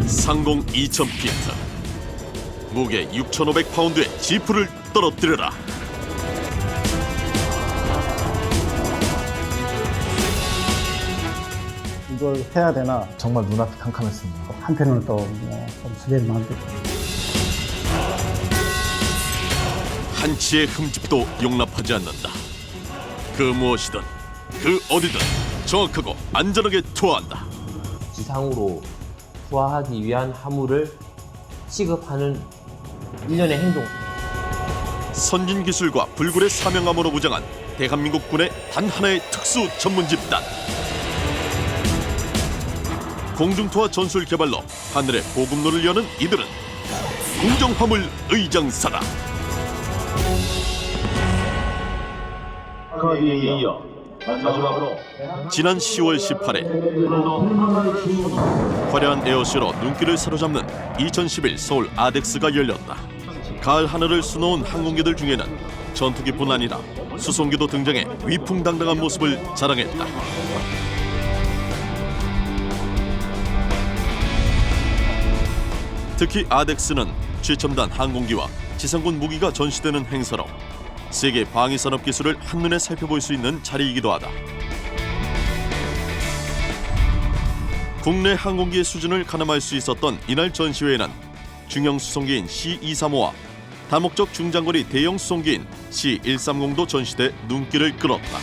상공 2000피트, 무게 6500파운드의 지프를 떨어뜨려라. 이걸 해야 되나 정말 눈앞이 캄캄했습니다. 한편으로는 또좀 설레는 마음도 있고. 한치의 흠집도 용납하지 않는다. 그 무엇이든 그 어디든 정확하고 안전하게 투하한다. 지상으로 투하하기 위한 화물을 취급하는 일련의 행동. 선진 기술과 불굴의 사명감으로 무장한 대한민국 군의 단 하나의 특수 전문 집단. 공중투하 전술 개발로 하늘의 보급로를 여는 이들은 공정화물 의장사다. 지난 10월 18일 화려한 에어쇼로 눈길을 사로잡는 2011 서울 아덱스가 열렸다. 가을 하늘을 수놓은 항공기들 중에는 전투기뿐 아니라 수송기도 등장해 위풍당당한 모습을 자랑했다. 특히 아덱스는 최첨단 항공기와 지상군 무기가 전시되는 행사로 세계 방위산업 기술을 한눈에 살펴볼 수 있는 자리이기도 하다. 국내 항공기의 수준을 가늠할 수 있었던 이날 전시회에는 중형 수송기인 C-235와 다목적 중장거리 대형 수송기인 C-130도 전시돼 눈길을 끌었다.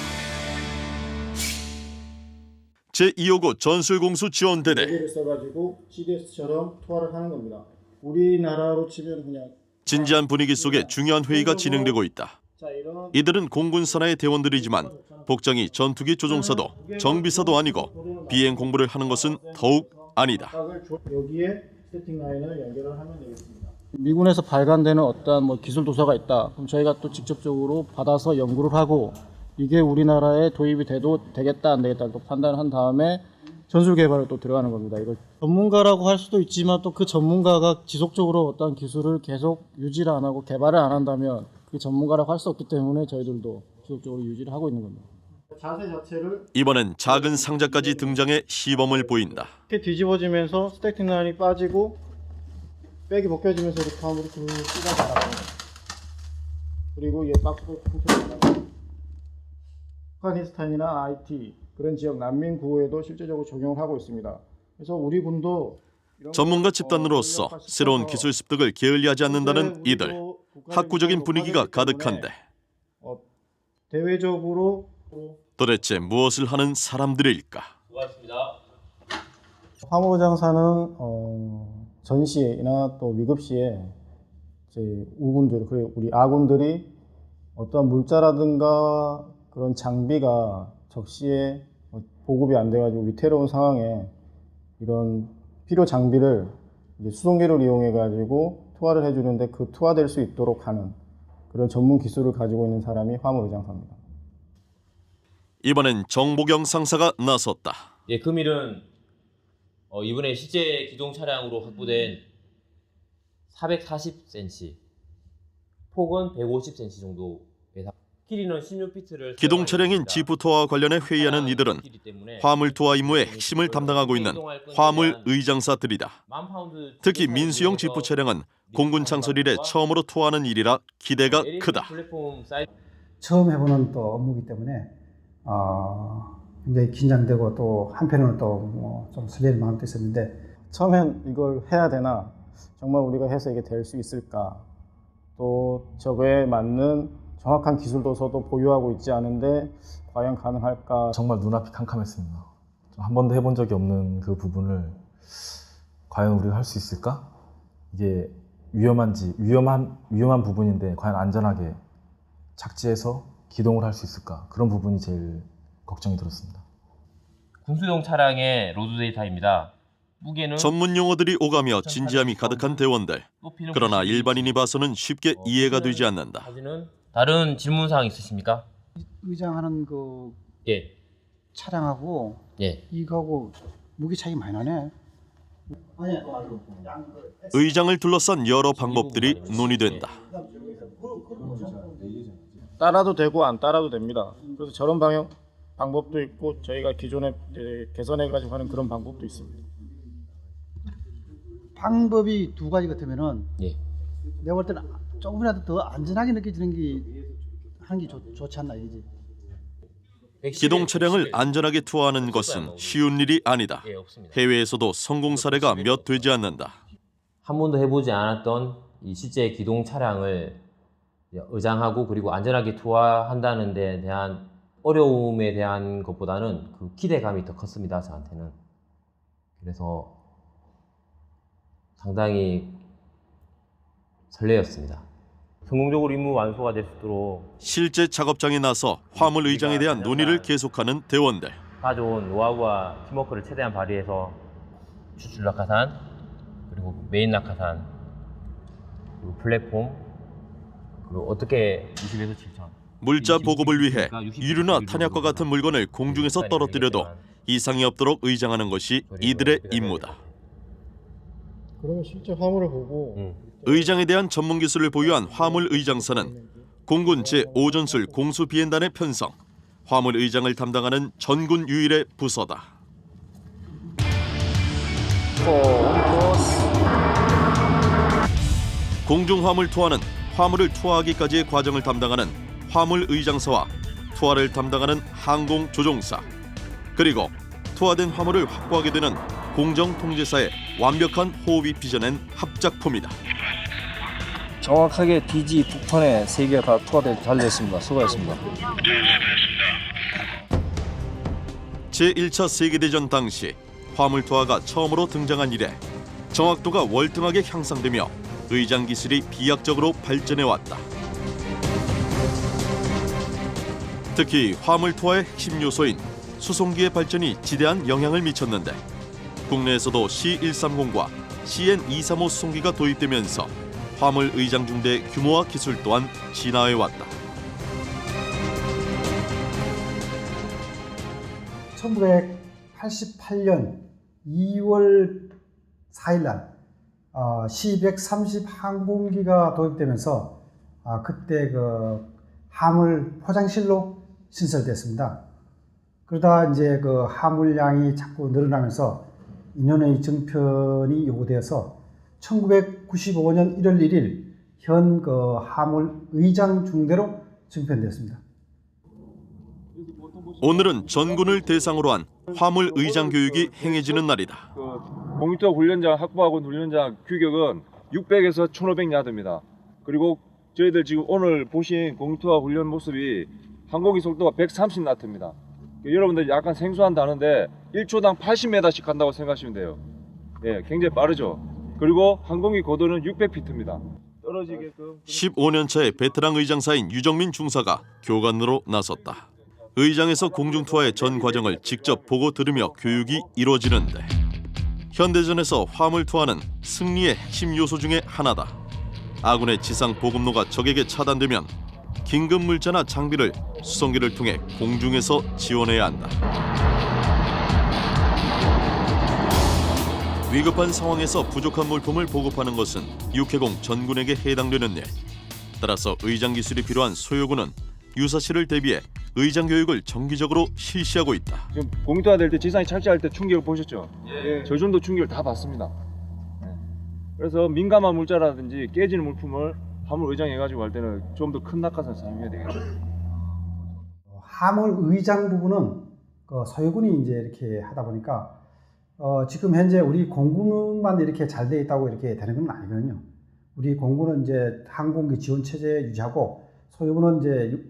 제259 전술공수 지원대대. 여기를 써가지고 CDS처럼 투하를 하는 겁니다. 우리나라로 치면 그냥 진지한 분위기 속에 중요한 회의가 진행되고 있다. 이들은 공군 산하의 대원들이지만 복장이 전투기 조종사도 정비사도 아니고 비행 공부를 하는 것은 더욱 아니다. 여기에 세팅 라인을 연결을 하면 되겠습니다. 미군에서 발간되는 어떠한 기술 도서가 있다. 그럼 저희가 또 직접적으로 받아서 연구를 하고 이게 우리나라에 도입이 돼도 되겠다 안 되겠다 또 판단을 한 다음에 전술 개발을 또 들어가는 겁니다. 이거 전문가라고 할 수도 있지만 또 그 전문가가 지속적으로 어떤 기술을 계속 유지를 안 하고 개발을 안 한다면 그 전문가라고 할 수 없기 때문에 저희들도 지속적으로 유지를 하고 있는 겁니다. 자세 자체를 이번엔 작은 상자까지 등장해 시범을 보인다. 이렇게 뒤집어지면서 스태킹 라인이 빠지고 백이 벗겨지면서 이렇게 다음으로 찌가 나가요. 그리고 얘 박스도 funkcion합니다. 아프가니스탄이나 IT 그런 지역 난민 구호에도 실제적으로 적용을 하고 있습니다. 그래서 우리 군도 전문가 집단으로서 새로운 기술 습득을 게을리하지 않는다는 이들. 학구적인 분위기가 가득한데 대외적으로 도대체 무엇을 하는 사람들일까? 수고하셨습니다. 화물장사는 전시나 또 위급시에 이제 우군들 그리고 우리 아군들이 어떠한 물자라든가 그런 장비가 적시에 보급이 안 돼가지고 위태로운 상황에 이런 필요 장비를 이제 수송기를 이용해 가지고 투하를 해주는데 그 투하될 수 있도록 하는 그런 전문 기술을 가지고 있는 사람이 화물의장사입니다. 이번엔 정보경 상사가 나섰다. 예, 금일은 이번에 실제 기동 차량으로 확보된 440cm, 폭은 150cm 정도. 길이는 16피트를 기동 차량인 지프투어와 관련해 회의하는 이들은 화물 투하 임무의 핵심을 담당하고 있는 화물 의장사들이다. 특히 민수용 지프 차량은 공군 창설 이래 처음으로 투하하는 일이라 기대가 크다. 처음 해보는 또 업무이기 때문에 굉장히 긴장되고 또 한편으로는 또 좀 설레는 마음도 있었는데 처음엔 이걸 해야 되나 정말 우리가 해서 이게 될 수 있을까 또 저거에 맞는 정확한 기술 도서도 보유하고 있지 않은데 과연 가능할까? 정말 눈앞이 캄캄했습니다. 한 번도 해본 적이 없는 그 부분을 과연 우리가 할 수 있을까? 이게 위험한 부분인데 과연 안전하게 착지해서 기동을 할 수 있을까? 그런 부분이 제일 걱정이 들었습니다. 군수용 차량의 로드 데이터입니다. 무게는 전문 용어들이 오가며 진지함이 가득한 대원들. 그러나 일반인이 봐서는 쉽게 이해가 되지 않는다. 사진은 다른 질문 사항 있으십니까? 의장하는 그 예. 차량하고 예. 이거하고 무게 차이 많이 나네. 의장을 둘러싼 여러 방법들이 논의된다. 따라도 되고 안 따라도 됩니다. 그래서 저런 방법도 있고 저희가 기존에 개선해가지고 하는 그런 방법도 있습니다. 방법이 두 가지 같으면은 예. 내가 볼 때는 조금이라도 더 안전하게 느껴지는 게 하는 게 좋지 않나 이거지. 기동 차량을 안전하게 투하하는 것은 쉬운 일이 아니다. 예, 없습니다. 해외에서도 성공 사례가 몇 되지 않는다. 한 번도 해보지 않았던 이 실제 기동 차량을 의장하고 그리고 안전하게 투하한다는 데 대한 어려움에 대한 것보다는 그 기대감이 더 컸습니다, 저한테는. 그래서 상당히 설레었습니다. 성공적으로 임무 완수가 될 수 있도록 실제 작업장에 나서 화물 의장에 대한 논의를 계속하는 대원들. 가져온 노하우와 팀워크를 최대한 발휘해서 추출 낙하산, 그리고 메인 낙하산, 그리고 플랫폼, 그리고 어떻게 20에서 7천 물자 보급을 위해 유류나 탄약과 같은 물건을 공중에서 떨어뜨려도 이상이 없도록 의장하는 것이 이들의 임무다. 그러면 실제 화물을 보고 의장에 대한 전문 기술을 보유한 화물 의장사는 공군 제5전술 공수비행단의 편성, 화물 의장을 담당하는 전군 유일의 부서다. 공중 화물 투하는 화물을 투하하기까지의 과정을 담당하는 화물 의장사와 투하를 담당하는 항공 조종사, 그리고 투하된 화물을 확보하게 되는 공정 통제사의 완벽한 호흡이 빚어낸 합작품이다. 정확하게 DG 북판에 3개가 다 투하돼 달려있습니다. 수고하셨습니다. 제1차 세계대전 당시 화물 투하가 처음으로 등장한 이래 정확도가 월등하게 향상되며 의장 기술이 비약적으로 발전해왔다. 특히 화물 투하의 핵심 요소인 수송기의 발전이 지대한 영향을 미쳤는데 국내에서도 C130과 CN235 수송기가 도입되면서 화물 의장 중대 규모와 기술 또한 진화해왔다. 1988년 2월 4일 날 C-130 항공기가 도입되면서 그때 그 화물 포장실로 신설됐습니다. 그러다 이제 그 화물량이 자꾸 늘어나면서 인원의 증편이 요구되어서 1995년 1월 1일 현 그 화물 의장 중대로 증편됐습니다. 오늘은 전군을 대상으로 한 화물 의장 교육이 행해지는 날이다. 공유투하 훈련장 확보하고 훈련장 규격은 600에서 1500야드입니다. 그리고 저희들 지금 오늘 보신 공유투하 훈련 모습이 항공기 속도가 130나트입니다. 여러분들 약간 생소한 단어인데 1초당 80m씩 간다고 생각하시면 돼요. 예, 굉장히 빠르죠. 그리고 항공기 고도는 600피트입니다. 떨어지게끔 15년 차의 베테랑 의장사인 유정민 중사가 교관으로 나섰다. 의장에서 공중투하의 전 과정을 직접 보고 들으며 교육이 이루어지는데 현대전에서 화물 투하는 승리의 핵심 요소 중에 하나다. 아군의 지상 보급로가 적에게 차단되면 긴급 물자나 장비를 수송기를 통해 공중에서 지원해야 한다. 위급한 상황에서 부족한 물품을 보급하는 것은 육해공 전군에게 해당되는 일. 따라서 의장 기술이 필요한 소요군은 유사시를 대비해 의장 교육을 정기적으로 실시하고 있다. 지금 공유투하 될 때 지상에 착지할 때 충격을 보셨죠? 예. 저 정도 충격을 다 받습니다. 그래서 민감한 물자라든지 깨지는 물품을 화물 의장해가지고 갈 때는 좀 더 큰 낙하산 사용해야 되겠죠. 화물 의장 부분은 그 소요군이 이제 이렇게 하다 보니까 지금 현재 우리 공군만 이렇게 잘 돼 있다고 이렇게 되는 건 아니거든요. 우리 공군은 이제 항공기 지원 체제 유지하고 소요군은 이제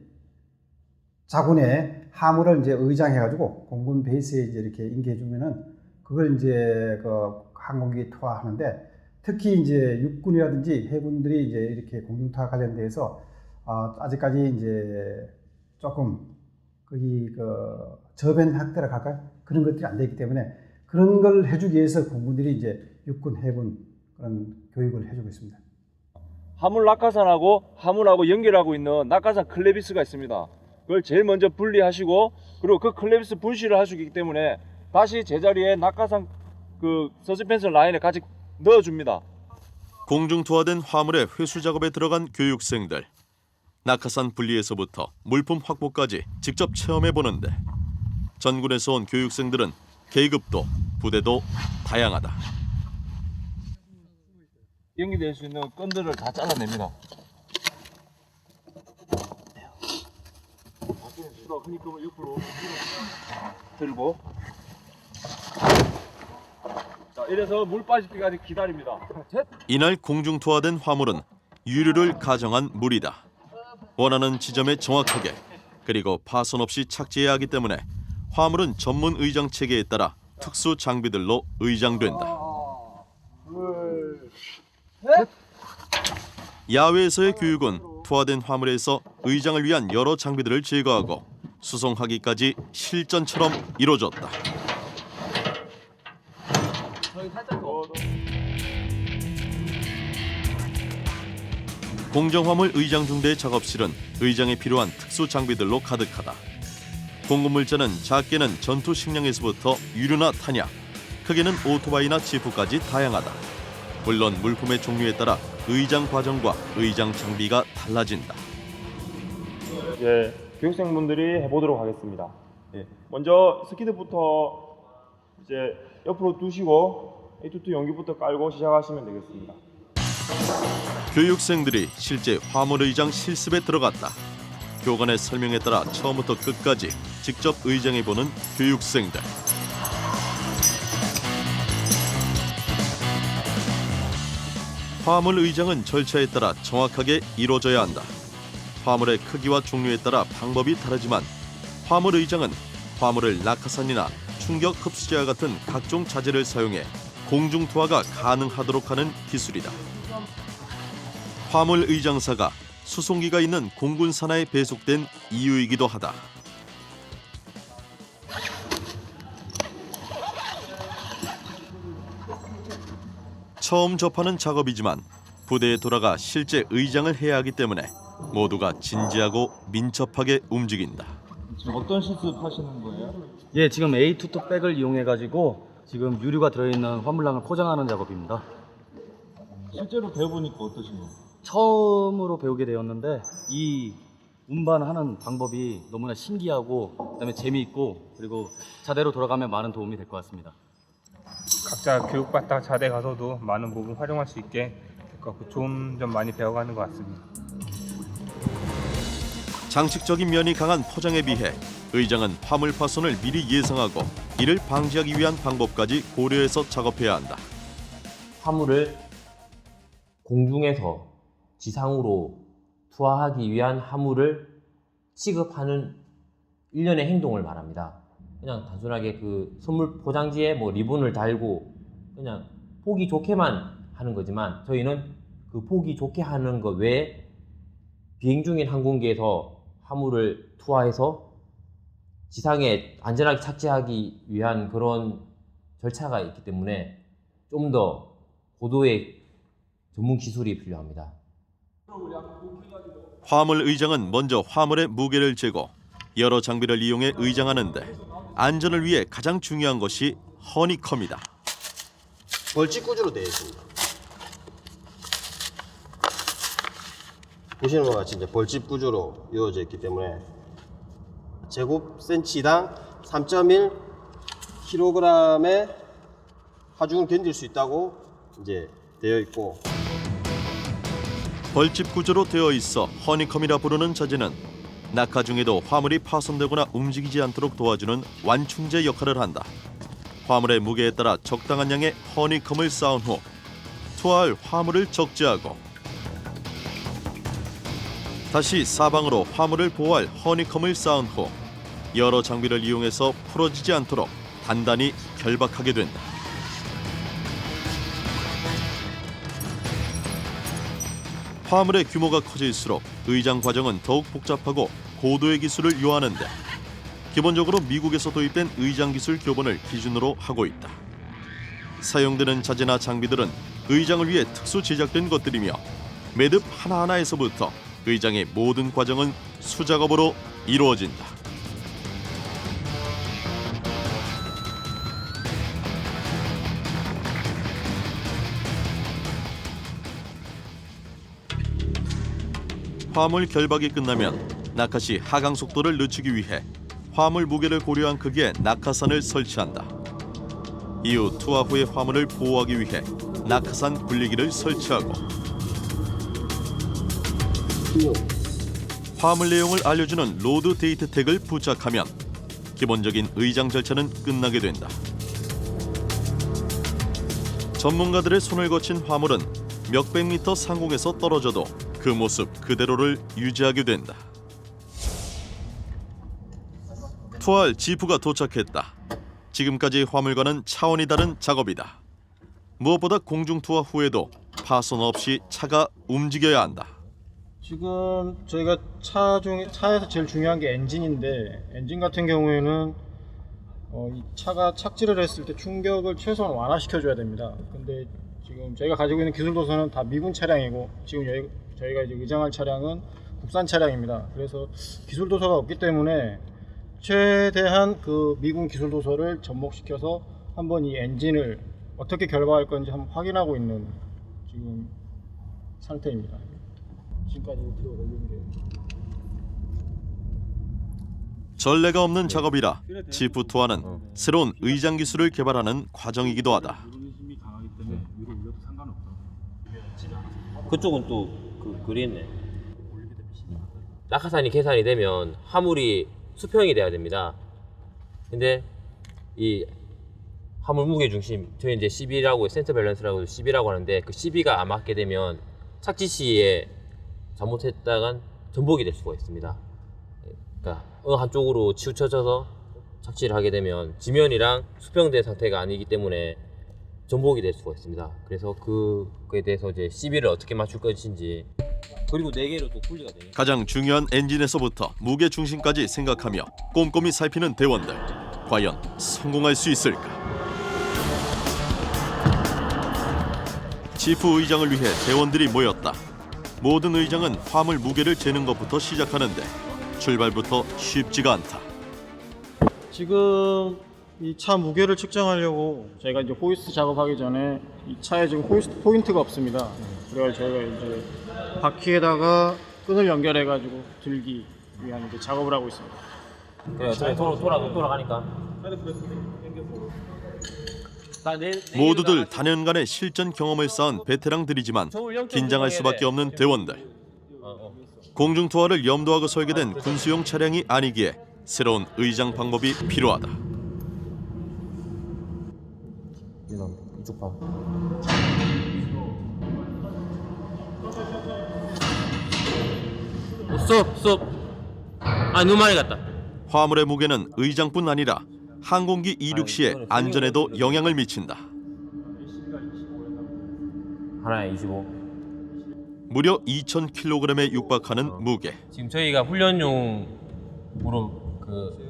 자군의 화물을 이제 의장해가지고 공군 베이스에 이제 이렇게 인계해주면은 그걸 이제 그 항공기 투하하는데 특히 이제 육군이라든지 해군들이 이제 이렇게 공중투하 관련돼서 아직까지 이제 조금 거기 그 저변 학대라 할까요? 그런 것들이 안 되기 때문에 그런 걸 해주기 위해서 공군들이 이제 육군, 해군 그런 교육을 해주고 있습니다. 화물 낙하산하고 화물하고 연결하고 있는 낙하산 클레비스가 있습니다. 그걸 제일 먼저 분리하시고 그리고 그 클레비스 분실을 하시기 때문에 다시 제자리에 낙하산 그 서스펜션 라인에 같이 넣어줍니다. 공중 투하된 화물의 회수 작업에 들어간 교육생들. 낙하산 분리에서부터 물품 확보까지 직접 체험해 보는데 전군에서 온 교육생들은 계급도 부대도 다양하다. 연기될 수 있는 건들을 다 잘라냅니다. 허니콤을 옆으로 들고 자 이래서 물 빠질 때까지 기다립니다. 이날 공중 투하된 화물은 유류를 가정한 물이다. 원하는 지점에 정확하게 그리고 파손 없이 착지해야 하기 때문에 화물은 전문 의장 체계에 따라 특수 장비들로 의장된다. 야외에서의 교육은 투하된 화물에서 의장을 위한 여러 장비들을 제거하고 수송하기까지 실전처럼 이루어졌다. 공정화물 의장 중대의 작업실은 의장에 필요한 특수 장비들로 가득하다. 공급물자는 작게는 전투 식량에서부터 유류나 탄약, 크게는 오토바이나 지프까지 다양하다. 물론 물품의 종류에 따라 의장 과정과 의장 장비가 달라진다. 이제 교육생분들이 해보도록 하겠습니다. 먼저 스키드부터 이제 옆으로 두시고 A22 용기부터 깔고 시작하시면 되겠습니다. 교육생들이 실제 화물 의장 실습에 들어갔다. 교관의 설명에 따라 처음부터 끝까지 직접 의장해보는 교육생들. 화물 의장은 절차에 따라 정확하게 이루어져야 한다. 화물의 크기와 종류에 따라 방법이 다르지만 화물 의장은 화물을 낙하산이나 충격 흡수제와 같은 각종 자재를 사용해 공중 투하가 가능하도록 하는 기술이다. 화물 의장사가 수송기가 있는 공군 산하에 배속된 이유이기도 하다. 처음 접하는 작업이지만 부대에 돌아가 실제 의장을 해야 하기 때문에 모두가 진지하고 민첩하게 움직인다. 지금 어떤 실습하시는 거예요? 예, 지금 A2 백을 이용해 가지고 지금 유류가 들어있는 화물랑을 포장하는 작업입니다. 실제로 배워보니까 어떠신가요? 처음으로 배우게 되었는데 이 운반하는 방법이 너무나 신기하고 그다음에 재미있고 그리고 자대로 돌아가면 많은 도움이 될 것 같습니다. 각자 교육받다 자대 가서도 많은 부분 활용할 수 있게 될 것 같고 좋은 점 많이 배워가는 것 같습니다. 장식적인 면이 강한 포장에 비해 의장은 화물 파손을 미리 예상하고 이를 방지하기 위한 방법까지 고려해서 작업해야 한다. 화물을 공중에서 지상으로 투하하기 위한 화물을 취급하는 일련의 행동을 말합니다. 그냥 단순하게 그 선물 포장지에 뭐 리본을 달고 그냥 보기 좋게만 하는 거지만 저희는 그 보기 좋게 하는 것 외에 비행 중인 항공기에서 화물을 투하해서 지상에 안전하게 착지하기 위한 그런 절차가 있기 때문에 좀 더 고도의 전문 기술이 필요합니다. 화물 의장은 먼저 화물의 무게를 재고 여러 장비를 이용해 의장하는데 안전을 위해 가장 중요한 것이 허니컴이다. 벌집 구조로 되어 있습니다. 보시는 것 같이 이제 벌집 구조로 이루어져 있기 때문에 제곱센치당 3.1 kg의 하중을 견딜 수 있다고 이제 되어 있고, 벌집 구조로 되어 있어 허니컴이라 부르는 자재는 낙하 중에도 화물이 파손되거나 움직이지 않도록 도와주는 완충제 역할을 한다. 화물의 무게에 따라 적당한 양의 허니컴을 쌓은 후 투하할 화물을 적재하고 다시 사방으로 화물을 보호할 허니컴을 쌓은 후 여러 장비를 이용해서 풀어지지 않도록 단단히 결박하게 된다. 화물의 규모가 커질수록 의장 과정은 더욱 복잡하고 고도의 기술을 요하는데 기본적으로 미국에서 도입된 의장 기술 교본을 기준으로 하고 있다. 사용되는 자재나 장비들은 의장을 위해 특수 제작된 것들이며 매듭 하나하나에서부터 의장의 모든 과정은 수작업으로 이루어진다. 화물 결박이 끝나면 낙하시 하강 속도를 늦추기 위해 화물 무게를 고려한 크기의 낙하산을 설치한다. 이후 투하 후의 화물을 보호하기 위해 낙하산 굴리기를 설치하고 화물 내용을 알려주는 로드 데이트 택을 부착하면 기본적인 의장 절차는 끝나게 된다. 전문가들의 손을 거친 화물은 몇백 미터 상공에서 떨어져도 그 모습 그대로를 유지하게 된다. 투하할 지프가 도착했다. 지금까지의 화물과는 차원이 다른 작업이다. 무엇보다 공중 투하 후에도 파손 없이 차가 움직여야 한다. 지금 저희가 차에서 제일 중요한 게 엔진인데 엔진 같은 경우에는 이 차가 착지를 했을 때 충격을 최소한 완화시켜줘야 됩니다. 근데 지금 저희가 가지고 있는 기술 도서는 다 미군 차량이고 지금 저희가 이제 의장할 차량은 국산 차량입니다. 그래서 기술 도서가 없기 때문에 최대한 그 미군 기술 도서를 접목시켜서 한번 이 엔진을 어떻게 결박할 건지 한번 확인하고 있는 지금 상태입니다. 지금까지 들어 올린 게 전례가 없는 작업이라 지프 투하는 새로운 의장 기술을 개발하는 과정이기도 하다. 그쪽은 또 그랬네. 낙하산이 계산이 되면 화물이 수평이 돼야 됩니다. 근데 이 화물 무게 중심, 저희 이제 12라고 센터 밸런스라고 12라고 하는데 그 12가 안 맞게 되면 착지 시에 잘못했다간 전복이 될 수가 있습니다. 그러니까 어느 한쪽으로 치우쳐져서 착지를 하게 되면 지면이랑 수평된 상태가 아니기 때문에 전복이 될 수가 있습니다. 그래서 그거에 대해서 이제 시비를 어떻게 맞출 것인지, 그리고 4개로 또 분리가 되니까 가장 중요한 엔진에서부터 무게 중심까지 생각하며 꼼꼼히 살피는 대원들. 과연 성공할 수 있을까? 지프 의장을 위해 대원들이 모였다. 모든 의장은 화물 무게를 재는 것부터 시작하는데 출발부터 쉽지가 않다. 지금 이 차 무게를 측정하려고 저희가 이제 호이스트 작업하기 전에 이 차에 지금 호이스트 포인트가 없습니다. 그래서 저희가 이제 바퀴에다가 끈을 연결해 가지고 들기 위한 이제 작업을 하고 있습니다. 그래 어차피 돌아가니까 모두들 단연간의 실전 경험을 쌓은 베테랑들이지만 긴장할 수밖에 없는 대원들. 공중 투하를 염두하고 설계된 군수용 차량이 아니기에 새로운 의장 방법이 필요하다. 이쪽 봐. 스톱. 아 너무 많이 갔다. 화물의 무게는 의장뿐 아니라 항공기 이륙 시의 안전에도 영향을 미친다. 하나에 25. 무려 2,000kg에 육박하는 무게. 지금 저희가 훈련용으로 그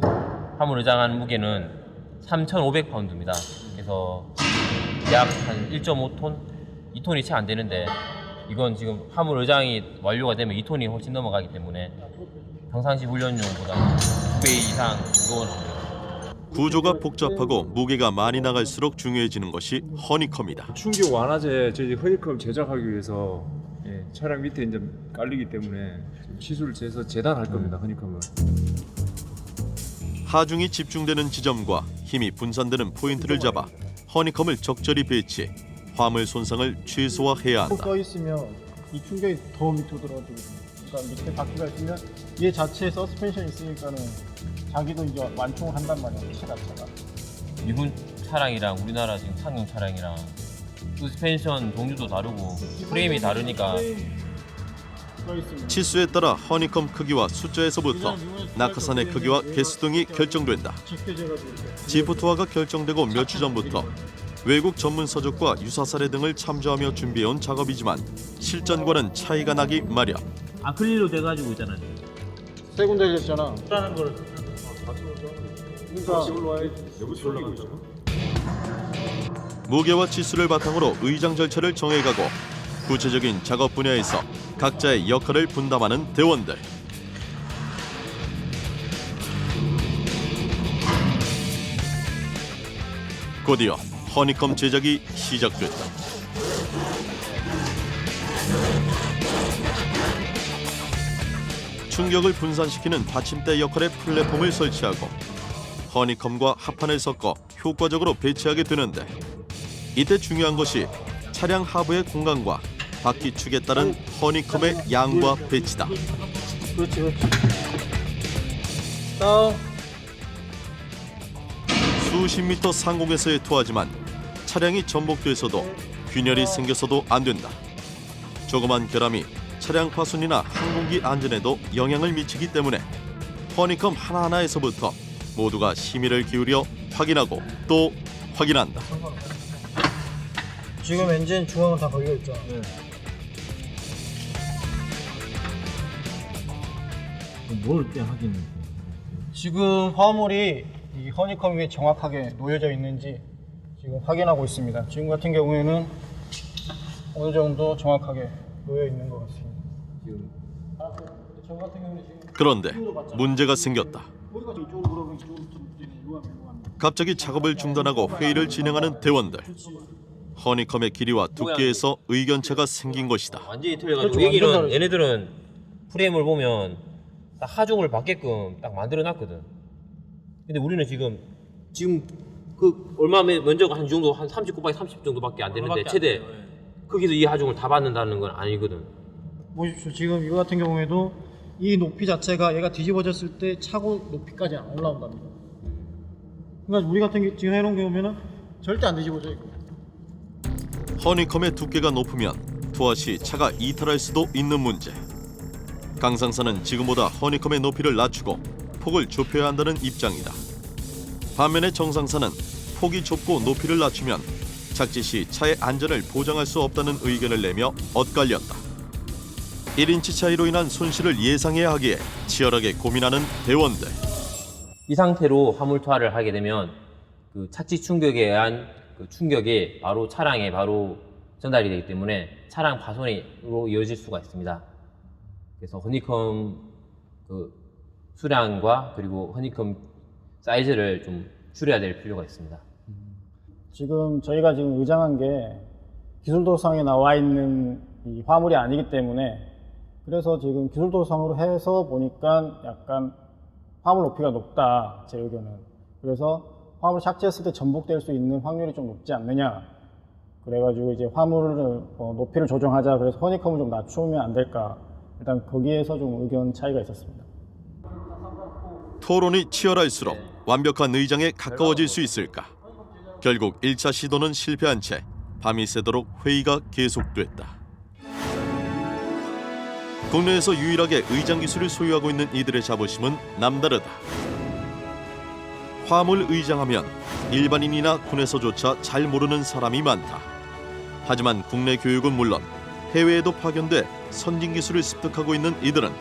화물 의장하는 무게는 3,500파운드입니다. 그래서 약 한 1.5톤, 2톤이 채 안 되는데 이건 지금 화물 의장이 완료가 되면 2톤이 훨씬 넘어가기 때문에 평상시 훈련용보다 2배 이상 무거운 합니다. 구조가 복잡하고 무게가 많이 나갈수록 중요해지는 것이 허니컴이다. 충격 완화제 저희 허니컴 제작하기 위해서 차량 밑에 이제 깔리기 때문에 시술을 재서 재단할 겁니다. 허니컴을. 하중이 집중되는 지점과 힘이 분산되는 포인트를 잡아 허니컴을 적절히 배치, 화물 손상을 최소화해야 한다. 떠 있으면 이 충격이 더 밑으로 들어가거든요. 그러니까 밑에 바퀴가 있으면 얘 자체에 서스펜션이 있으니까는 자기도 이제 완충을 한단 말이에요. 차 자체가. 미군 차량이랑 우리나라 지금 상용 차량이랑 서스펜션 종류도 다르고 프레임이 다르니까 치수에 따라 허니컴 크기와 숫자에서부터 낙하산의 크기와 개수 등이 결정된다. 지프 투어가 결정되고 몇 주 전부터 외국 전문 서적과 유사 사례 등을 참조하며 준비해온 작업이지만 실전과는 차이가 나기 마련. 아크릴로 돼가지고 있잖아요. 세 군데 했잖아. 무게와 치수를 바탕으로 의장 절차를 정해가고 구체적인 작업 분야에서 각자의 역할을 분담하는 대원들. 곧이어 허니컴 제작이 시작됐다. 충격을 분산시키는 받침대 역할의 플랫폼을 설치하고 허니컴과 합판을 섞어 효과적으로 배치하게 되는데 이때 중요한 것이 차량 하부의 공간과 바퀴 축에 따른 허니컴의 양과 배치다. 그렇지. 다음. 수십 미터 상공에서의 투하지만 차량이 전복돼서도 균열이 생겨서도 안 된다. 조그만 결함이 차량 파손이나 항공기 안전에도 영향을 미치기 때문에 허니컴 하나하나에서부터 모두가 심의를 기울여 확인하고 또 확인한다. 지금 엔진 중앙은 다 걸려 있잖아. 뭘 때 확인해? 지금 화물이 이 허니컴 위에 정확하게 놓여져 있는지 지금 확인하고 있습니다. 지금 같은 경우에는 어느 정도 정확하게 놓여 있는 것 같습니다. 저 같은 경우는 지금 그런데 문제가 생겼다. 갑자기 작업을 중단하고 회의를 진행하는 대원들. 허니컴의 길이와 두께에서 의견차가 생긴 것이다. 완전히 틀려가지고 그렇죠, 여기는 완전 다르죠. 얘네들은 프레임을 보면 딱 하중을 받게끔 딱 만들어놨거든. 근데 우리는 지금 그 얼마 먼저 한 정도 한 30 곱하기 30 정도밖에 안 되는데 최대 거기서 이 하중을 다 받는다는 건 아니거든. 보십시오. 지금 이거 같은 경우에도 이 높이 자체가 얘가 뒤집어졌을 때 차고 높이까지 안 올라온답니다. 그러니까 우리 같은 경우 지금 해놓은 게 보면은 절대 안 뒤집어져 있고. 허니컴의 두께가 높으면 투하 시 차가 이탈할 수도 있는 문제. 강상사는 지금보다 허니컴의 높이를 낮추고 폭을 좁혀야 한다는 입장이다. 반면에 정상사는 폭이 좁고 높이를 낮추면 착지 시 차의 안전을 보장할 수 없다는 의견을 내며 엇갈렸다. 1인치 차이로 인한 손실을 예상해야 하기에 치열하게 고민하는 대원들. 이 상태로 화물 투하를 하게 되면 그 착지 충격에 의한 그 충격이 바로 차량에 바로 전달이 되기 때문에 차량 파손으로 이어질 수가 있습니다. 그래서 허니컴 그 수량과 그리고 허니컴 사이즈를 좀 줄여야 될 필요가 있습니다. 지금 저희가 지금 의장한 게 기술도상에 나와 있는 이 화물이 아니기 때문에 그래서 지금 기술도상으로 해서 보니까 약간 화물 높이가 높다, 제 의견은. 그래서 화물 착지했을 때 전복될 수 있는 확률이 좀 높지 않느냐. 그래가지고 이제 화물을 높이를 조정하자. 그래서 허니컴을 좀 낮추면 안 될까. 일단 거기에서 좀 의견 차이가 있었습니다. 토론이 치열할수록 완벽한 의장에 가까워질 수 있을까? 결국 1차 시도는 실패한 채 밤이 새도록 회의가 계속됐다. 국내에서 유일하게 의장 기술을 소유하고 있는 이들의 자부심은 남다르다. 화물 의장하면 일반인이나 군에서조차 잘 모르는 사람이 많다. 하지만 국내 교육은 물론 해외에도 파견돼 선진 기술을 습득하고 있는 이들은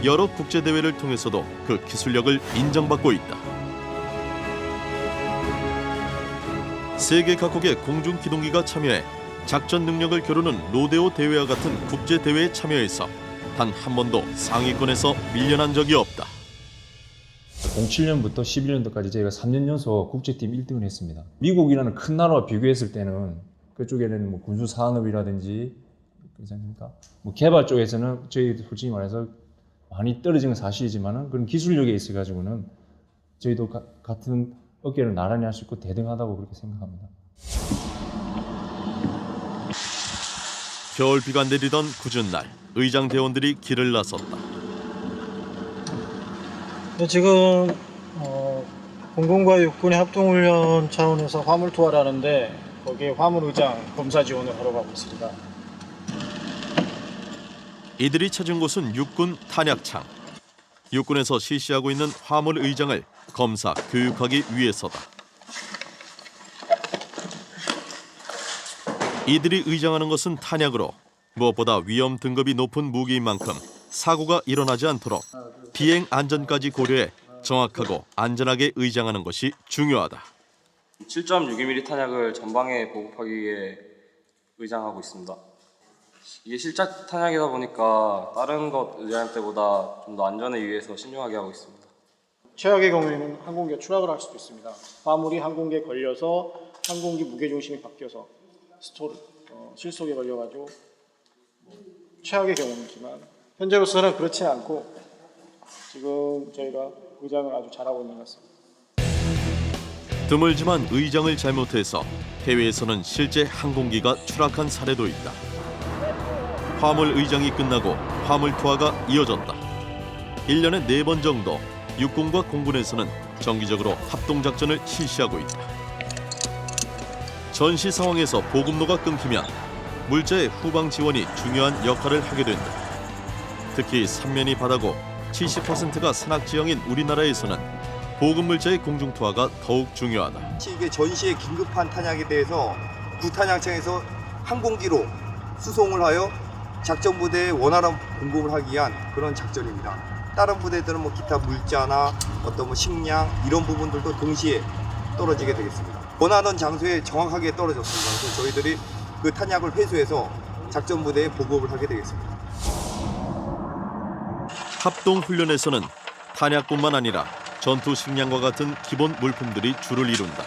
여러 국제대회를 통해서도 그 기술력을 인정받고 있다. 세계 각국의 공중기동기가 참여해 작전 능력을 겨루는 로데오 대회와 같은 국제대회에 참여해서 단 한 번도 상위권에서 밀려난 적이 없다. 07년부터 11년도까지 저희가 3년 연속 국제팀 1등을 했습니다. 미국이라는 큰 나라와 비교했을 때는 그쪽에는 뭐 군수 산업이라든지 괜찮습니까? 뭐 개발 쪽에서는 저희 솔직히 말해서 많이 떨어지는 사실이지만은 그런 기술력에 있어 가지고는 저희도 같은 어깨를 나란히 할 수 있고 대등하다고 그렇게 생각합니다. 겨울비가 내리던 궂은 날, 의장 대원들이 길을 나섰다. 지금 공군과 육군의 합동훈련 차원에서 화물 투하를 하는데 거기에 화물 의장 검사 지원을 하러 가고 있습니다. 이들이 찾은 곳은 육군 탄약창. 육군에서 실시하고 있는 화물 의장을 검사, 교육하기 위해서다. 이들이 의장하는 것은 탄약으로 무엇보다 위험 등급이 높은 무기인 만큼 사고가 일어나지 않도록 비행 안전까지 고려해 정확하고 안전하게 의장하는 것이 중요하다. 7.62mm 탄약을 전방에 보급하기 위해 의장하고 있습니다. 이게 실작 탄약이다 보니까 다른 것 의장할 때보다 좀 더 안전에 위해서 신중하게 하고 있습니다. 최악의 경우에는 항공기가 추락을 할 수도 있습니다. 화물이 항공기에 걸려서 항공기 무게중심이 바뀌어서 실속에 걸려가지고 최악의 경우이지만 현재로서는 그렇지 않고 지금 저희가 의장을 아주 잘하고 있는 것 같습니다. 드물지만 의장을 잘못해서 해외에서는 실제 항공기가 추락한 사례도 있다. 화물 의장이 끝나고 화물 투하가 이어졌다. 1년에 4번 정도 육군과 공군에서는 정기적으로 합동작전을 실시하고 있다. 전시 상황에서 보급로가 끊기면 물자의 후방 지원이 중요한 역할을 하게 된다. 특히 삼면이 바다고 70%가 산악 지형인 우리나라에서는 보급 물자의 공중 투하가 더욱 중요하다. 이게 전시에 긴급한 탄약에 대해서 구탄약청에서 항공기로 수송을 하여 작전 부대에 원활한 공급을 하기 위한 그런 작전입니다. 다른 부대들은 뭐 기타 물자나 어떤 뭐 식량 이런 부분들도 동시에 떨어지게 되겠습니다. 원하는 장소에 정확하게 떨어졌습니다. 그래서 저희들이 그 탄약을 회수해서 작전 부대에 보급을 하게 되겠습니다. 합동 훈련에서는 탄약뿐만 아니라 전투 식량과 같은 기본 물품들이 주를 이룬다.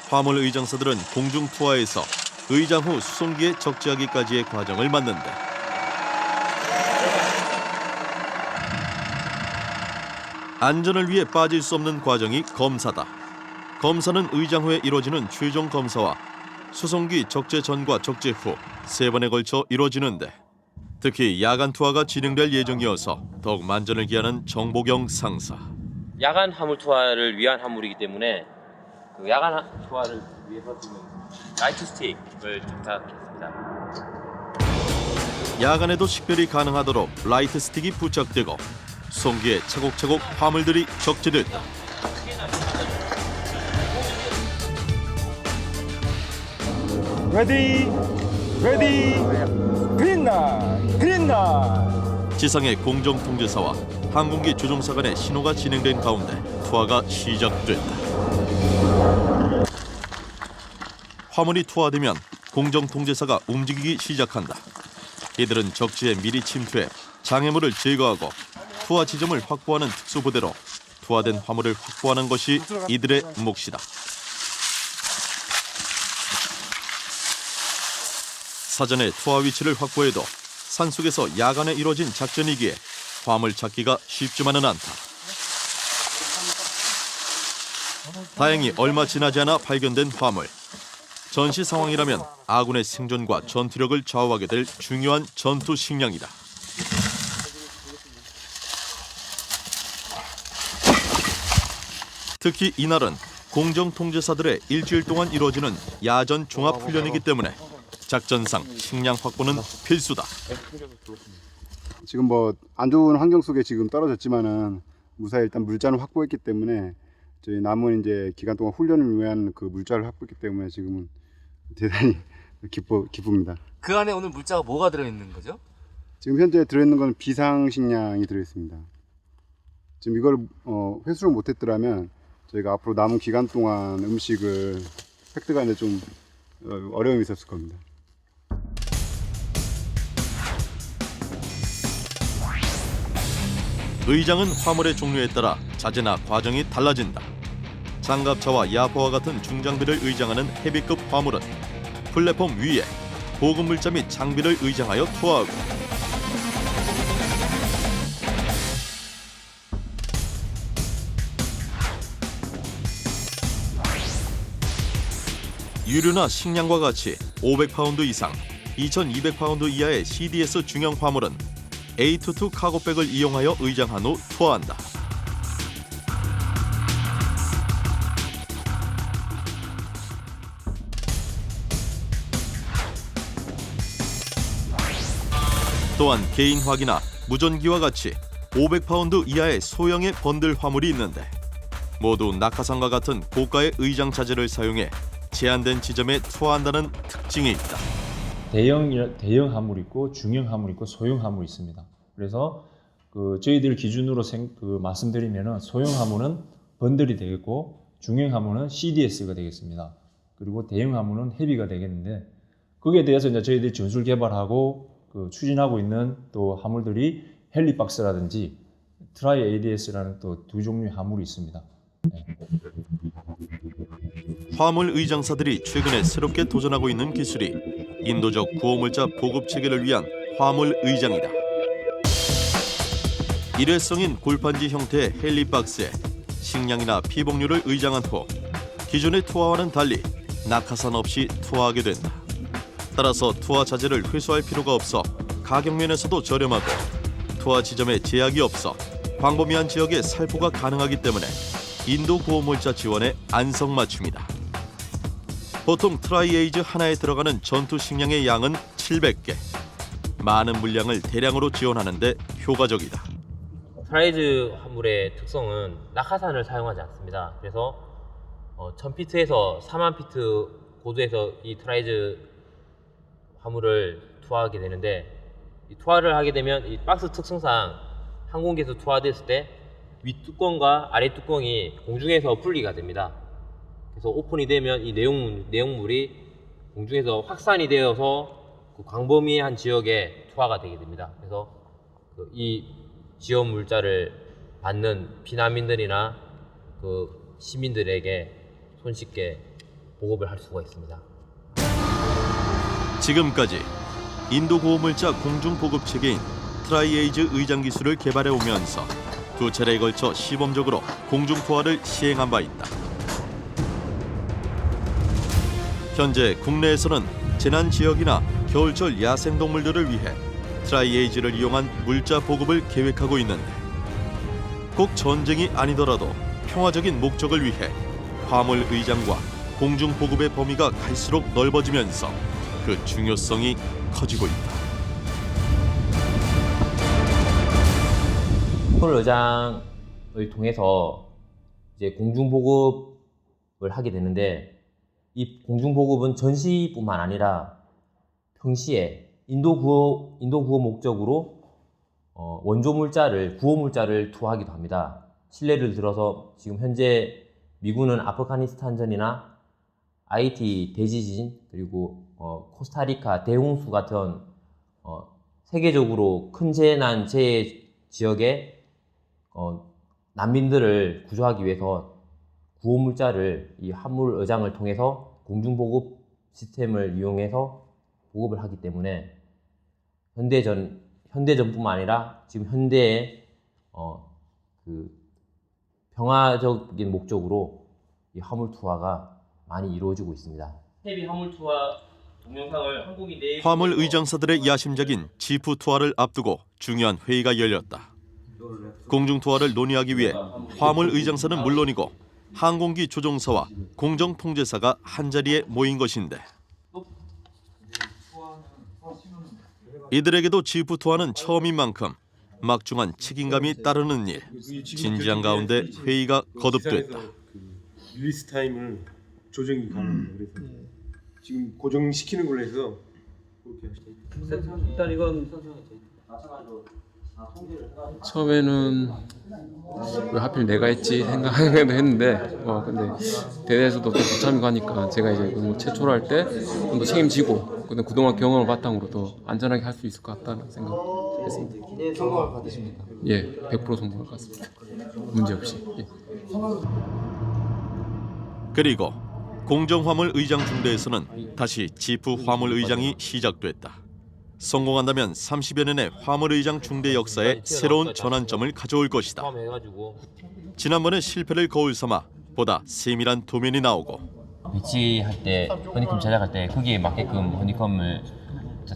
화물 의장사들은 공중 투하에서 의장 후 수송기에 적재하기까지의 과정을 맡는다. 안전을 위해 빠질 수 없는 과정이 검사다. 검사는 의장 후에 이루어지는 최종 검사와 수송기 적재 전과 적재 후 3번에 걸쳐 이루어지는데 특히 야간 투하가 진행될 예정이어서 더욱 만전을 기하는 정보경 상사. 야간 화물 투하를 위한 화물이기 때문에 그 야간 투하를 위해서 지금 라이트 스틱을 장착했습니다. 야간에도 식별이 가능하도록 라이트 스틱이 부착되고 수송기에 차곡차곡 화물들이 적재됐다. 레디 그린다. 지상의 공정통제사와 항공기 조종사 간의 신호가 진행된 가운데 투하가 시작됐다. 화물이 투하되면 공정통제사가 움직이기 시작한다. 이들은 적지에 미리 침투해 장애물을 제거하고 투하 지점을 확보하는 특수부대로 투하된 화물을 확보하는 것이 이들의 몫이다. 사전에 투하 위치를 확보해도 산속에서 야간에 이루어진 작전이기에 화물 찾기가 쉽지만은 않다. 다행히 얼마 지나지 않아 발견된 화물. 전시 상황이라면 아군의 생존과 전투력을 좌우하게 될 중요한 전투 식량이다. 특히 이날은 공정통제사들의 일주일 동안 이루어지는 야전 종합훈련이기 때문에 작전상 식량 확보는 필수다. 지금 뭐 안 좋은 환경 속에 지금 떨어졌지만은 무사히 일단 물자는 확보했기 때문에 저희 남은 이제 기간 동안 훈련을 위한 그 물자를 확보했기 때문에 지금은 대단히 기쁩니다. 그 안에 오늘 물자가 뭐가 들어있는 거죠? 지금 현재 들어있는 건 비상식량이 들어있습니다. 지금 이걸 회수를 못했더라면 저희가 앞으로 남은 기간 동안 음식을 획득하는데 좀 어려움이 있었을 겁니다. 의장은 화물의 종류에 따라 자재나 과정이 달라진다. 장갑차와 야포와 같은 중장비를 의장하는 헤비급 화물은 플랫폼 위에 보급 물자 및 장비를 의장하여 투하하고 유류나 식량과 같이 500파운드 이상, 2200파운드 이하의 CDS 중형 화물은 A22 카고백을 이용하여 의장한 후 투하한다. 또한 개인 화기나 무전기와 같이 500파운드 이하의 소형의 번들 화물이 있는데 모두 낙하산과 같은 고가의 의장 자재를 사용해 제한된 지점에 투하한다는 특징이 있다. 대형 화물 있고 중형 화물 있고 소형 화물이 있습니다. 그래서 저희들 기준으로 말씀드리면은 소형 화물은 번들이 되겠고 중형 화물은 CDS가 되겠습니다. 그리고 대형 화물은 헤비가 되겠는데 거기에 대해서 이제 저희들이 전술 개발하고 추진하고 있는 또 화물들이 헬리박스라든지 트라이 ADS라는 또 두 종류의 화물이 있습니다. 네. 화물 의장사들이 최근에 새롭게 도전하고 있는 기술이 인도적 구호물자 보급 체계를 위한 화물 의장이다. 일회성인 골판지 형태의 헬리박스에 식량이나 피복류를 의장한 후 기존의 투하와는 달리 낙하산 없이 투하하게 된다. 따라서 투하 자재를 회수할 필요가 없어 가격 면에서도 저렴하고 투하 지점에 제약이 없어 광범위한 지역에 살포가 가능하기 때문에 인도 구호물자 지원의 안성맞춤이다. 보통 트라이에이즈 하나에 들어가는 전투 식량의 양은 700개. 많은 물량을 대량으로 지원하는 데 효과적이다. 트라이즈 화물의 특성은 낙하산을 사용하지 않습니다. 그래서 1000피트에서 4만 피트 고도에서 이 트라이즈 화물을 투하하게 되는데 이 투하를 하게 되면 이 박스 특성상 항공기에서 투하됐을 때 윗뚜껑과 아랫뚜껑이 공중에서 분리가 됩니다. 그래서 오픈이 되면 이 내용물이 공중에서 확산이 되어서 그 광범위한 지역에 투하가 되게 됩니다. 그래서 이 지원 물자를 받는 피난민들이나 시민들에게 손쉽게 보급을 할 수가 있습니다. 지금까지 인도 구호물자 공중 보급 체계인 트라이에이즈 의장 기술을 개발해 오면서 두 차례에 걸쳐 시범적으로 공중 투하를 시행한 바 있다. 현재 국내에서는 재난 지역이나 겨울철 야생 동물들을 위해 트라이에이즈를 이용한 물자 보급을 계획하고 있는데 꼭 전쟁이 아니더라도 평화적인 목적을 위해 화물 의장과 공중 보급의 범위가 갈수록 넓어지면서 그 중요성이 커지고 있다. 화물 의장을 통해서 이제 공중 보급을 하게 되는데 이 공중 보급은 전시뿐만 아니라 평시에 인도 구호 목적으로 원조 물자를 구호 물자를 투하하기도 합니다. 실례를 들어서 지금 현재 미군은 아프가니스탄전이나 아이티 대지진 그리고 코스타리카 대홍수 같은 세계적으로 큰 재난 재해 지역에 난민들을 구조하기 위해서 구호 물자를 이 화물 의장을 통해서 공중 보급 시스템을 이용해서 보급을 하기 때문에 현대전뿐만 아니라 지금 현대의 평화적인 목적으로 이 화물 투하가 많이 이루어지고 있습니다. 헤비 화물 투하 동영상을 항공기 내 화물 의장사들의 야심작인 지프 투하를 앞두고 중요한 회의가 열렸다. 공중 투하를 논의하기 위해 화물 의장사는 물론이고 항공기 조종사와 공정 통제사가 한자리에 모인 것인데 이들에게도 지프 투하는 처음인 만큼 막중한 책임감이 따르는 일. 진지한 가운데 회의가 거듭됐다. 릴리스 타임을 조정이 가능해요. 그래서 지금 고정시키는 걸로 해서 그렇게 하시죠. 일단 이건 처음에는 왜 하필 내가 했지 생각하기도 했는데 근데 대회에서도 또 부참이 가니까 제가 이제 최초로 할 때 좀 더 책임지고 근데 그동안 경험을 바탕으로 더 안전하게 할 수 있을 것 같다는 생각했습니다. 성공을 받으십니까? 예, 100% 성공할 것 같습니다. 문제 없이. 예. 그리고 공정화물 의장 중대에서는 다시 지프 화물 의장이 시작됐다. 성공한다면 30여 년의 화물 의장 중대 역사에 새로운 전환점을 가져올 것이다. 지난번의 실패를 거울 삼아 보다 세밀한 도면이 나오고 배치할 때 허니콤 제작할 때 거기에 맞게끔 허니콤을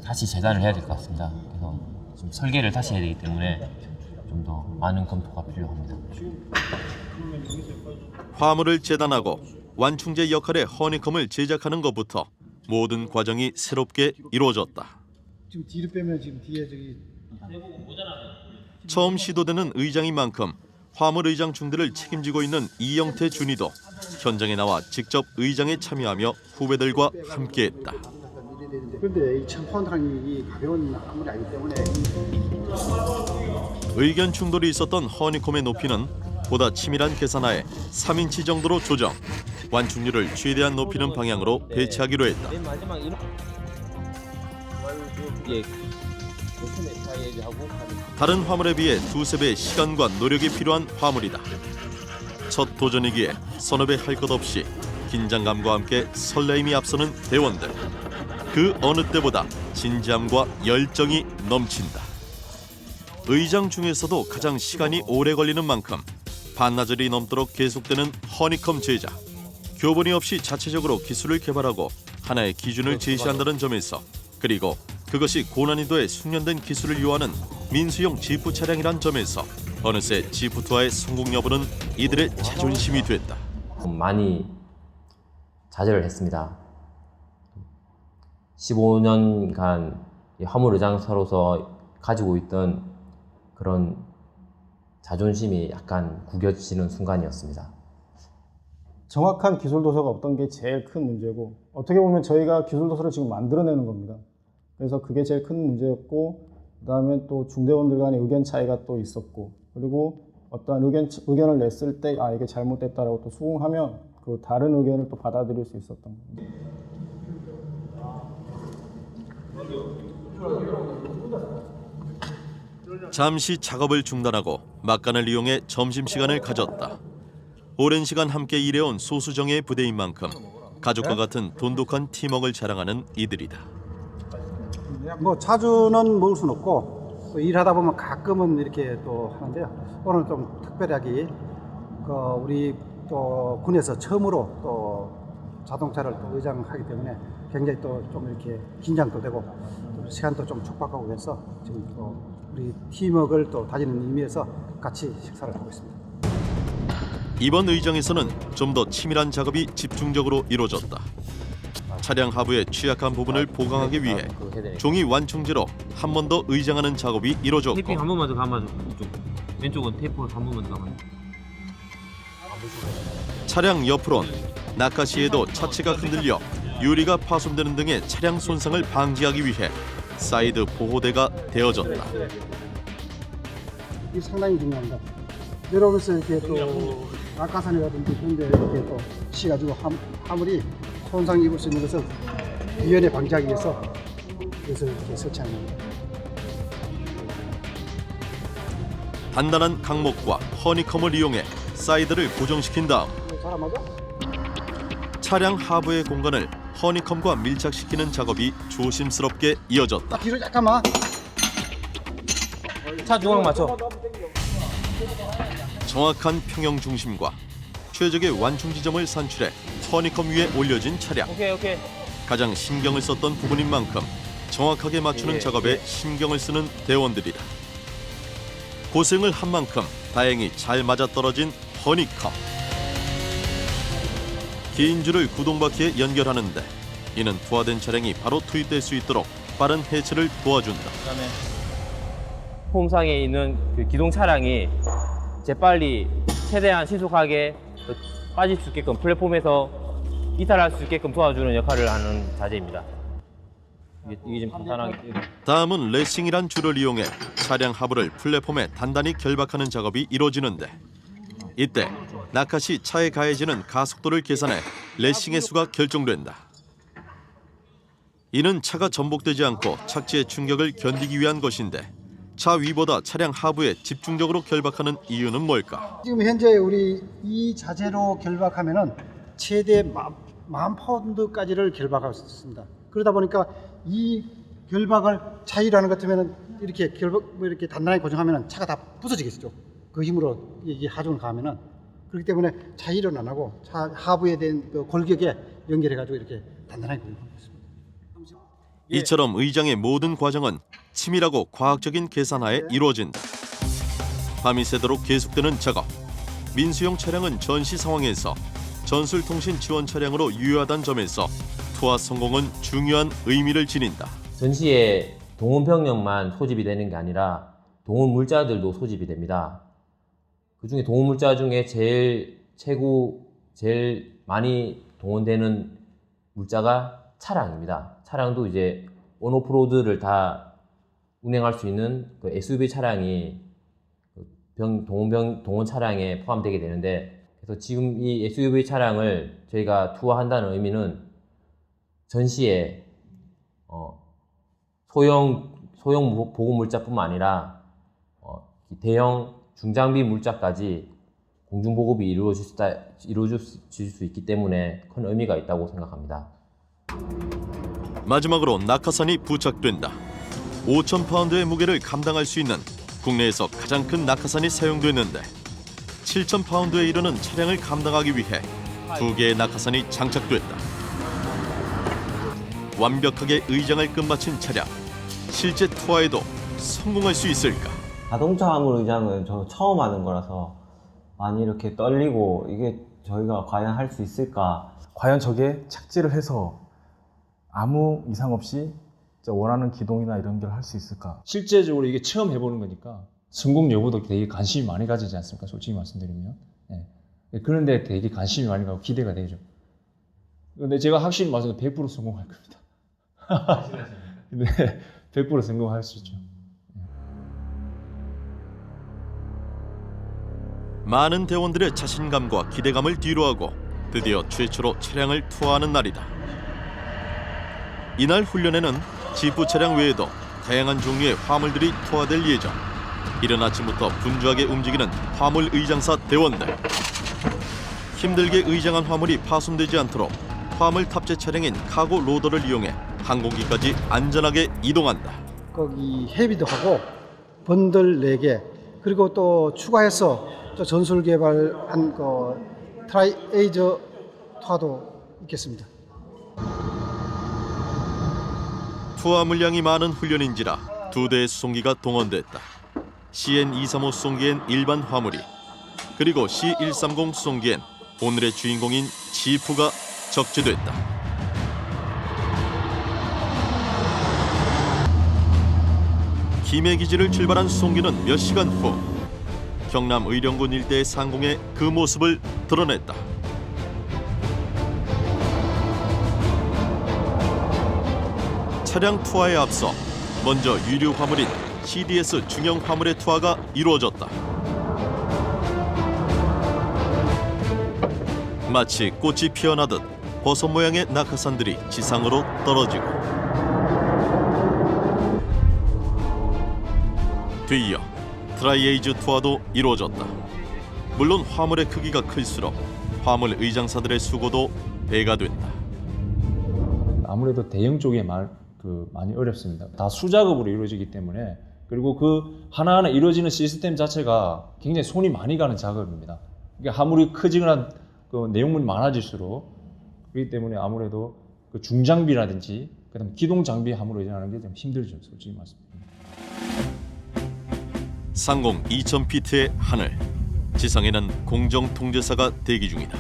다시 재단을 해야 될 것 같습니다. 그래서 좀 설계를 다시 해야 되기 때문에 좀 더 많은 검토가 필요합니다. 화물을 재단하고 완충제 역할의 허니콤을 제작하는 것부터 모든 과정이 새롭게 이루어졌다. 지금 뒤로 빼면 지금 뒤에 저기 처음 시도되는 의장인 만큼 화물 의장 중대를 책임지고 있는 이영태 준이도 현장에 나와 직접 의장에 참여하며 후배들과 함께했다. 그런데 이 1000파운드라는 가벼운 화물이 아니기 때문에 의견 충돌이 있었던 허니콤의 높이는 보다 치밀한 계산하에 3인치 정도로 조정, 완충률을 최대한 높이는 방향으로 배치하기로 했다. 맨 마지막 이런 다른 화물에 비해 두세 배의 시간과 노력이 필요한 화물이다. 첫 도전이기에 서너 배 할 것 없이 긴장감과 함께 설레임이 앞서는 대원들. 그 어느 때보다 진지함과 열정이 넘친다. 의장 중에서도 가장 시간이 오래 걸리는 만큼 반나절이 넘도록 계속되는 허니컴 제작. 교본이 없이 자체적으로 기술을 개발하고 하나의 기준을 제시한다는 점에서, 그리고 그것이 고난이도의 숙련된 기술을 요하는 민수용 지프 차량이란 점에서 어느새 지프 투어의 성공 여부는 이들의 자존심이 됐다. 많이 좌절을 했습니다. 15년간 화물 의장사로서 가지고 있던 그런 자존심이 약간 구겨지는 순간이었습니다. 정확한 기술 도서가 없던 게 제일 큰 문제고, 어떻게 보면 저희가 기술 도서를 지금 만들어내는 겁니다. 그래서 그게 제일 큰 문제였고, 그다음에 또 중대원들 간의 의견 차이가 또 있었고, 그리고 어떠한 의견을 냈을 때 이게 잘못됐다라고 또 수긍하면 그 다른 의견을 또 받아들일 수 있었던 겁니다. 잠시 작업을 중단하고 막간을 이용해 점심시간을 가졌다. 오랜 시간 함께 일해온 소수정예의 부대인 만큼 가족과 같은 돈독한 팀워크를 자랑하는 이들이다. 뭐 자주는 먹을 수는 없고 또 일하다 보면 가끔은 이렇게 또 하는데요. 오늘 좀 특별하게 우리 또 군에서 처음으로 또 자동차를 또 의장하기 때문에 굉장히 또 좀 이렇게 긴장도 되고 또 시간도 좀 촉박하고 해서 지금 또 우리 팀워크를 또 다지는 의미에서 같이 식사를 하고 있습니다. 이번 의정에서는 좀 더 치밀한 작업이 집중적으로 이루어졌다. 차량 하부의 취약한 부분을 보강하기 위해 종이 완충제로 한 번 더 의장하는 작업이 이루어졌고, 테이핑 한 번만 더 감아줘. 이쪽 왼쪽은 테이프 한 번만 더 감아줘. 차량 옆으론 낙하시에도 차체가 흔들려 유리가 파손되는 등의 차량 손상을 방지하기 위해 사이드 보호대가 되어졌다. 이 상당히 중요합니다. 내려오면서 이렇게 또 낙하산이라든지 그런 데 이렇게 또 치가지고 화물이 손상 입을 수 있는 것을 위험에 방지하기 위해서 그래서 이렇게 설치한 겁니다. 단단한 강목과 허니컴을 이용해 사이드를 고정시킨 다음 차량 하부의 공간을 허니컴과 밀착시키는 작업이 조심스럽게 이어졌다. 뒤로 잠깐만. 차 중앙 맞춰. 정확한 평형 중심과 최적의 완충 지점을 산출해 허니컴 위에 올려진 차량. 오케이. 가장 신경을 썼던 부분인 만큼 정확하게 맞추는 작업에 신경을 쓰는 대원들이다. 고생을 한 만큼 다행히 잘 맞아떨어진 허니컴. 긴 줄을 구동바퀴에 연결하는데 이는 투하된 차량이 바로 투입될 수 있도록 빠른 해체를 도와준다. 그다음에 홈상에 있는 그 기동 차량이 재빨리 최대한 신속하게 빠질 수 있게끔 플랫폼에서 이탈할 수 있게끔 도와주는 역할을 하는 자재입니다. 이게 좀 간단하게. 다음은 레싱이란 줄을 이용해 차량 하부를 플랫폼에 단단히 결박하는 작업이 이루어지는데, 이때 낙하시 차에 가해지는 가속도를 계산해 레싱의 수가 결정된다. 이는 차가 전복되지 않고 착지의 충격을 견디기 위한 것인데, 차 위보다 차량 하부에 집중적으로 결박하는 이유는 뭘까? 지금 현재 우리 이 자재로 결박하면은 최대 10,000파운드까지를 결박할 수 있습니다. 그러다 보니까 이 결박을 차위라는 것 같으면은 이렇게 이렇게 단단하게 고정하면은 차가 다 부서지겠죠. 그 힘으로 이게 하중을 가하면은. 그렇기 때문에 차위로는 안 하고 차 하부에 된 그 골격에 연결해 가지고 이렇게 단단하게 고정하고 있습니다. 이처럼 의장의 모든 과정은 치밀하고 과학적인 계산하에 이루어진다. 밤이 새도록 계속되는 작업. 민수용 차량은 전시 상황에서 전술통신 지원 차량으로 유효하다는 점에서 투하 성공은 중요한 의미를 지닌다. 전시에 동원 병력만 소집이 되는 게 아니라 동원 물자들도 소집이 됩니다. 그중에 동원 물자 중에 제일 많이 동원되는 물자가 차량입니다. 차량도 이제 온오프로드를 다 운행할 수 있는 그 SUV 차량이 동원 차량에 포함되게 되는데, 그래서 지금 이 SUV 차량을 저희가 투하한다는 의미는 전시에 소형 보급 물자뿐만 아니라 대형 중장비 물자까지 공중 보급이 이루어질 수 있기 때문에 큰 의미가 있다고 생각합니다. 마지막으로 낙하산이 부착된다. 5,000파운드의 무게를 감당할 수 있는 국내에서 가장 큰 낙하산이 사용됐는데 7,000파운드에 이르는 차량을 감당하기 위해 2개의 낙하산이 장착됐다. 완벽하게 의장을 끝마친 차량, 실제 투하에도 성공할 수 있을까? 자동차 화물 의장은 저 처음 하는 거라서 많이 이렇게 떨리고, 이게 저희가 과연 할 수 있을까? 과연 저게 착지를 해서 아무 이상 없이 원하는 기동이나 이런 걸 할 수 있을까? 실제적으로 이게 처음 해보는 거니까 성공 여부도 되게 관심이 많이 가지지 않습니까? 솔직히 말씀드리면. 네. 그런데 되게 관심이 많이 가고 기대가 되죠. 근데 제가 확실히 말해서 100% 성공할 겁니다. 네, 100% 성공할 수 있죠. 많은 대원들의 자신감과 기대감을 뒤로하고 드디어 최초로 차량을 투하하는 날이다. 이날 훈련에는 지프 차량 외에도 다양한 종류의 화물들이 투하될 예정. 이른 아침부터 분주하게 움직이는 화물 의장사 대원들. 힘들게 의장한 화물이 파손되지 않도록 화물 탑재 차량인 카고 로더를 이용해 항공기까지 안전하게 이동한다. 거기 헤비도 하고 번들 4개, 그리고 또 추가해서 또 전술 개발한 그 트라이에이저 투하도 있겠습니다. 투하 물량이 많은 훈련인지라 2대의 수송기가 동원됐다. CN-235 수송기엔 일반 화물이, 그리고 C-130 수송기엔 오늘의 주인공인 지프가 적재됐다. 김해 기지를 출발한 수송기는 몇 시간 후 경남 의령군 일대의 상공에 그 모습을 드러냈다. 차량 투하에 앞서 먼저 유류 화물인 CDS 중형 화물의 투하가 이루어졌다. 마치 꽃이 피어나듯 버섯 모양의 낙하산들이 지상으로 떨어지고, 뒤이어 트라이에이즈 투하도 이루어졌다. 물론 화물의 크기가 클수록 화물 의장사들의 수고도 배가 된다. 아무래도 대형 쪽에 많이 어렵습니다. 다 수작업으로 이루어지기 때문에, 그리고 그 하나하나 이루어지는 시스템 자체가 굉장히 손이 많이 가는 작업입니다. 그러니까 화물이 크지거나 그 내용물이 많아질수록, 그렇기 때문에 아무래도 그 중장비라든지 그다음 기동 장비 화물을 의존하는 게 좀 힘들죠, 솔직히 말씀드리면. 상공 2,000피트의 하늘, 지상에는 공정통제사가 대기 중이다.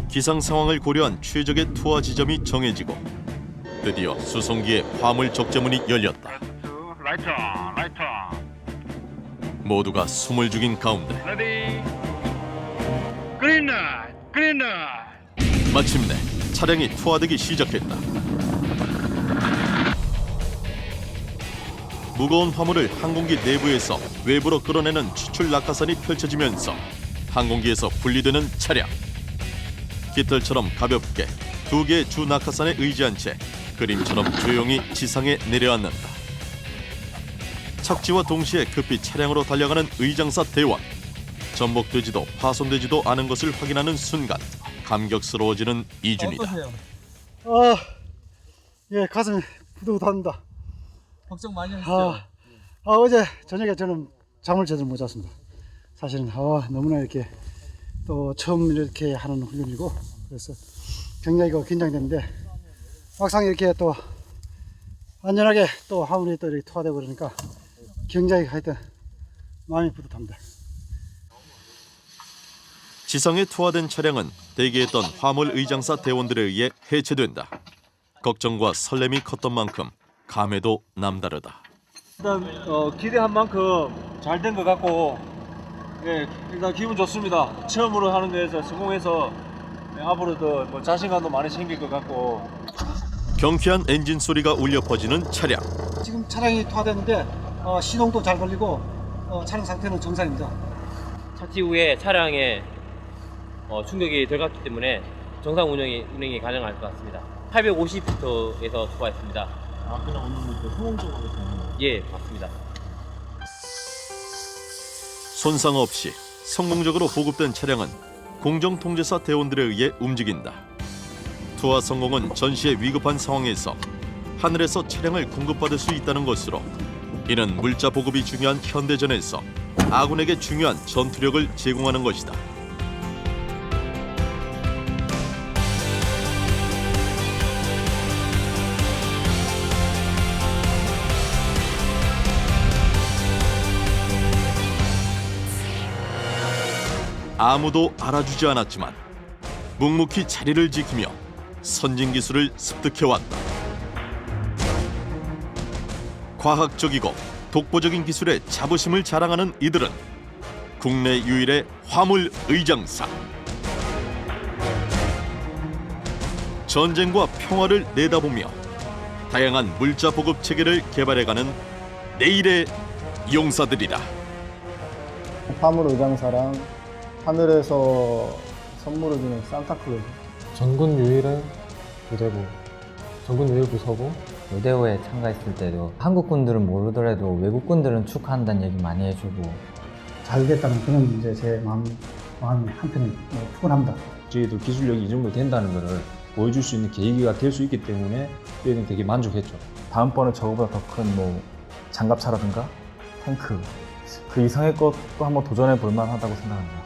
기상 상황을 고려한 최적의 투하 지점이 정해지고 드디어 수송기의 화물 적재문이 열렸다. 모두가 숨을 죽인 가운데 마침내 차량이 투하되기 시작했다. 무거운 화물을 항공기 내부에서 외부로 끌어내는 추출 낙하산이 펼쳐지면서 항공기에서 분리되는 차량. 깃털처럼 가볍게 2개의 주 낙하산에 의지한 채 그림처럼 조용히 지상에 내려앉는다. 착지와 동시에 급히 차량으로 달려가는 의장사 대원. 전복되지도 파손되지도 않은 것을 확인하는 순간 감격스러워지는 이준이다. 예, 가슴이 부들부들합니다. 걱정 많이 하셨죠? 어제 저녁에 저는 잠을 제대로 못 잤습니다. 사실은 너무나 이렇게 또 처음 이렇게 하는 훈련이고, 그래서 굉장히 긴장되는데 막상 이렇게 또 안전하게 또 화물이 또 이렇게 투하되고 그러니까 굉장히 하여튼 마음이 뿌듯합니다. 지상에 투하된 차량은 대기했던 화물 의장사 대원들에 의해 해체된다. 걱정과 설렘이 컸던 만큼 감회도 남다르다. 일단 기대한 만큼 잘 된 것 같고, 예, 일단 기분 좋습니다. 처음으로 하는 데에서 성공해서 앞으로도 뭐 자신감도 많이 생길 것 같고. 경쾌한 엔진 소리가 울려 퍼지는 차량. 지금 차량이 투하됐는데 시동도 잘 걸리고 차량 상태는 정상입니다. 차치 후에 차량에 충격이 들어갔기 때문에 정상 운행이 가능할 것 같습니다. 850m에서 출발했습니다. 아, 그냥 오늘 성공적으로 되는 예, 맞습니다. 손상 없이 성공적으로 보급된 차량은 공정통제사 대원들에 의해 움직인다. 투하 성공은 전시의 위급한 상황에서 하늘에서 차량을 공급받을 수 있다는 것으로, 이는 물자 보급이 중요한 현대전에서 아군에게 중요한 전투력을 제공하는 것이다. 아무도 알아주지 않았지만 묵묵히 자리를 지키며 선진 기술을 습득해왔다. 과학적이고 독보적인 기술에 자부심을 자랑하는 이들은 국내 유일의 화물 의장사. 전쟁과 평화를 내다보며 다양한 물자 보급 체계를 개발해가는 내일의 용사들이다. 화물 의장사랑 하늘에서 선물을 주는 산타클로즈. 전군 유일의 부대고, 전군 유일 부서고, 로데오에 참가했을 때도 한국군들은 모르더라도 외국군들은 축하한다는 얘기 많이 해주고, 잘 됐다는 그런 이제 제 마음이 한편은 푸근합니다. 저희도 기술력이 이 정도 된다는 것을 보여줄 수 있는 계기가 될 수 있기 때문에 저희는 되게 만족했죠. 다음번에 저거보다 더 큰 뭐 장갑차라든가 탱크 그 이상의 것도 한번 도전해 볼 만하다고 생각합니다.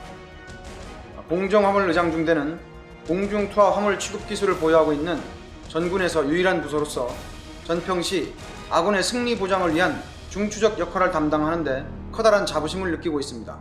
공정화물의장중대는 공중투하 화물 취급 기술을 보유하고 있는 전군에서 유일한 부서로서 전평시 아군의 승리 보장을 위한 중추적 역할을 담당하는 데 커다란 자부심을 느끼고 있습니다.